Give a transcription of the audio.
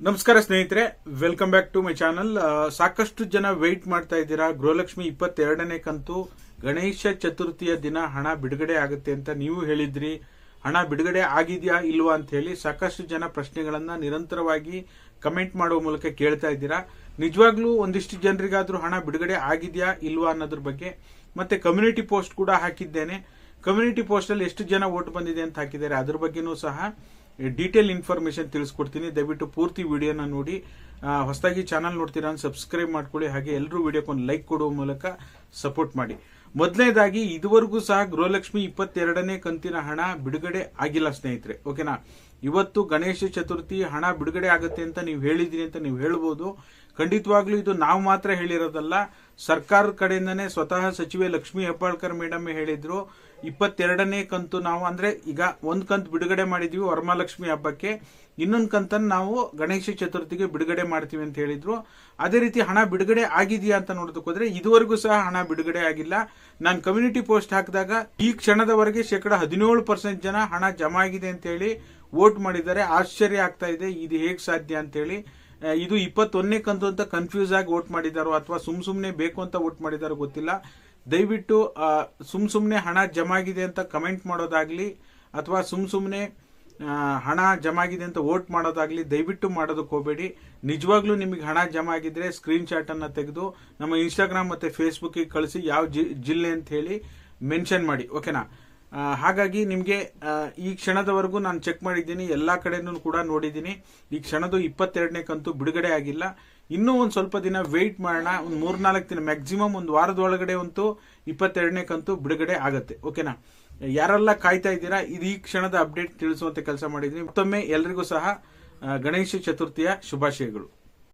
ನಮಸ್ಕಾರ ಸ್ನೇಹಿತರೆ, welcome back to my channel. ಸಾಕಷ್ಟು ಜನ ವೆಯ್ಟ್ ಮಾಡ್ತಾ ಇದ್ದೀರಾ. ಗೃಹಲಕ್ಷ್ಮಿ 22ನೇ ಕಂತು ಗಣೇಶ ಚತುರ್ಥಿಯ ದಿನ ಹಣ ಬಿಡುಗಡೆ ಆಗುತ್ತೆ ಅಂತ ನೀವು ಹೇಳಿದ್ರಿ. ಹಣ ಬಿಡುಗಡೆ ಆಗಿದೆಯಾ ಇಲ್ವಾ ಅಂತ ಹೇಳಿ ಸಾಕಷ್ಟು ಜನ ಪ್ರಶ್ನೆಗಳನ್ನ ನಿರಂತರವಾಗಿ ಕಮೆಂಟ್ ಮಾಡುವ ಮೂಲಕ ಕೇಳ್ತಾ ಇದ್ದೀರಾ. ನಿಜವಾಗ್ಲೂ ಒಂದಿಷ್ಟು ಜನರಿಗಾದ್ರೂ ಹಣ ಬಿಡುಗಡೆ ಆಗಿದೆಯಾ ಇಲ್ವಾ ಅನ್ನೋದ್ರ ಬಗ್ಗೆ ಮತ್ತೆ ಕಮ್ಯುನಿಟಿ ಪೋಸ್ಟ್ ಕೂಡ ಹಾಕಿದ್ದೇನೆ. ಕಮ್ಯುನಿಟಿ ಪೋಸ್ಟ್ ಅಲ್ಲಿ ಎಷ್ಟು ಜನ ವೋಟ್ ಬಂದಿದೆ ಅಂತ ಹಾಕಿದ್ದಾರೆ, ಅದ್ರ ಬಗ್ಗೆನೂ ಸಹ ಡೀಟೇಲ್ ಇನ್ಫಾರ್ಮೇಶನ್ ತಿಳಿಸ್ಕೊಡ್ತೀನಿ. ದಯವಿಟ್ಟು ಪೂರ್ತಿ ವಿಡಿಯೋನ ನೋಡಿ. ಹೊಸದಾಗಿ ಚಾನಲ್ ನೋಡ್ತೀರಾ ಸಬ್ಸ್ಕ್ರೈಬ್ ಮಾಡ್ಕೊಳ್ಳಿ. ಹಾಗೆ ಎಲ್ಲರೂ ವಿಡಿಯೋಕ್ಕೆ ಒಂದು ಲೈಕ್ ಕೊಡುವ ಮೂಲಕ ಸಪೋರ್ಟ್ ಮಾಡಿ. ಮೊದಲನೇದಾಗಿ ಇದುವರೆಗೂ ಸಹ ಗೃಹಲಕ್ಷ್ಮಿ 22ನೇ ಕಂತಿನ ಹಣ ಬಿಡುಗಡೆ ಆಗಿಲ್ಲ ಸ್ನೇಹಿತರೆ. ಓಕೆನಾ? ಇವತ್ತು ಗಣೇಶ ಚತುರ್ಥಿ ಹಣ ಬಿಡುಗಡೆ ಆಗುತ್ತೆ ಅಂತ ನೀವು ಹೇಳಿದ್ರಿ ಅಂತ ನೀವು ಹೇಳ್ಬೋದು. ಖಂಡಿತವಾಗ್ಲೂ ಇದು ನಾವು ಮಾತ್ರ ಹೇಳಿರೋದಲ್ಲ, ಸರ್ಕಾರದ ಕಡೆಯಿಂದನೇ ಸ್ವತಃ ಸಚಿವೆ ಲಕ್ಷ್ಮೀ ಹೆಬ್ಬಾಳ್ಕರ್ ಮೇಡಮ್ ಹೇಳಿದ್ರು. 22ನೇ ಕಂತು ನಾವು ಅಂದ್ರೆ ಈಗ ಒಂದ್ ಕಂತು ಬಿಡುಗಡೆ ಮಾಡಿದ್ವಿ ವರಮಹಾಲಕ್ಷ್ಮಿ ಹಬ್ಬಕ್ಕೆ, ಇನ್ನೊಂದು ಕಂತನ್ನು ನಾವು ಗಣೇಶ ಚತುರ್ಥಿಗೆ ಬಿಡುಗಡೆ ಮಾಡ್ತೀವಿ ಅಂತ ಹೇಳಿದ್ರು. ಅದೇ ರೀತಿ ಹಣ ಬಿಡುಗಡೆ ಆಗಿದೆಯಾ ಅಂತ ನೋಡೋದಕ್ಕೆ ಹೋದ್ರೆ ಇದುವರೆಗೂ ಸಹ ಹಣ ಬಿಡುಗಡೆ ಆಗಿಲ್ಲ. ನಾನು ಕಮ್ಯುನಿಟಿ ಪೋಸ್ಟ್ ಹಾಕಿದಾಗ ಈ ಕ್ಷಣದವರೆಗೆ 17% ಜನ ಹಣ ಜಮಾ ಆಗಿದೆ ಅಂತ ಹೇಳಿ ವೋಟ್ ಮಾಡಿದ್ದಾರೆ. ಆಶ್ಚರ್ಯ ಆಗ್ತಾ ಇದೆ, ಇದು ಹೇಗ್ ಸಾಧ್ಯ ಅಂತ ಹೇಳಿ. ಇದು 21ನೇ ಕಂತು ಅಂತ ಕನ್ಫ್ಯೂಸ್ ಆಗಿ ವೋಟ್ ಮಾಡಿದಾರೋ ಅಥವಾ ಸುಮ್ನೆ ಬೇಕು ಅಂತ ವೋಟ್ ಮಾಡಿದಾರೋ ಗೊತ್ತಿಲ್ಲ. ದಯವಿಟ್ಟು ಸುಮ್ನೆ ಹಣ ಜಮಾ ಆಗಿದೆ ಅಂತ ಕಮೆಂಟ್ ಮಾಡೋದಾಗ್ಲಿ ಅಥವಾ ಸುಮ್ನೆ ಹಣ ಜಮಾ ಆಗಿದೆ ಅಂತ ವೋಟ್ ಮಾಡೋದಾಗ್ಲಿ ದಯವಿಟ್ಟು ಮಾಡೋದಕ್ಕೆ ಹೋಗಬೇಡಿ. ನಿಜವಾಗ್ಲೂ ನಿಮಗೆ ಹಣ ಜಮಾ ಆಗಿದ್ರೆ ಸ್ಕ್ರೀನ್ ಶಾಟ್ ಅನ್ನ ತೆಗೆದು ನಮ್ಮ ಇನ್ಸ್ಟಾಗ್ರಾಮ್ ಮತ್ತೆ ಫೇಸ್ಬುಕ್ ಕಳಿಸಿ, ಯಾವ ಜಿಲ್ಲೆ ಅಂತ ಹೇಳಿ ಮೆನ್ಷನ್ ಮಾಡಿ. ಓಕೆನಾ? ಹಾಗಾಗಿ ನಿಮಗೆ ಈ ಕ್ಷಣದವರೆಗೂ ನಾನು ಚೆಕ್ ಮಾಡಿದ್ದೀನಿ, ಎಲ್ಲಾ ಕಡೆನೂ ಕೂಡ ನೋಡಿದ್ದೀನಿ. ಈ ಕ್ಷಣದ 22ನೇ ಕಂತು ಬಿಡುಗಡೆ ಆಗಿಲ್ಲ. ಇನ್ನೂ ಒಂದ್ ಸ್ವಲ್ಪ ದಿನ ವೆಯ್ಟ್ ಮಾಡೋಣ. ಒಂದು 3-4 ದಿನ, ಮ್ಯಾಕ್ಸಿಮಮ್ ಒಂದು ವಾರದೊಳಗಡೆ ಅಂತೂ 22ನೇ ಕಂತು ಬಿಡುಗಡೆ ಆಗತ್ತೆ. ಓಕೆನಾ? ಯಾರೆಲ್ಲ ಕಾಯ್ತಾ ಇದ್ದೀರಾ, ಇದು ಈ ಕ್ಷಣದ ಅಪ್ಡೇಟ್ ತಿಳಿಸುವಂತೆ ಕೆಲಸ ಮಾಡಿದ್ದೀನಿ. ಮತ್ತೊಮ್ಮೆ ಎಲ್ರಿಗೂ ಸಹ ಗಣೇಶ ಚತುರ್ಥಿಯ ಶುಭಾಶಯಗಳು.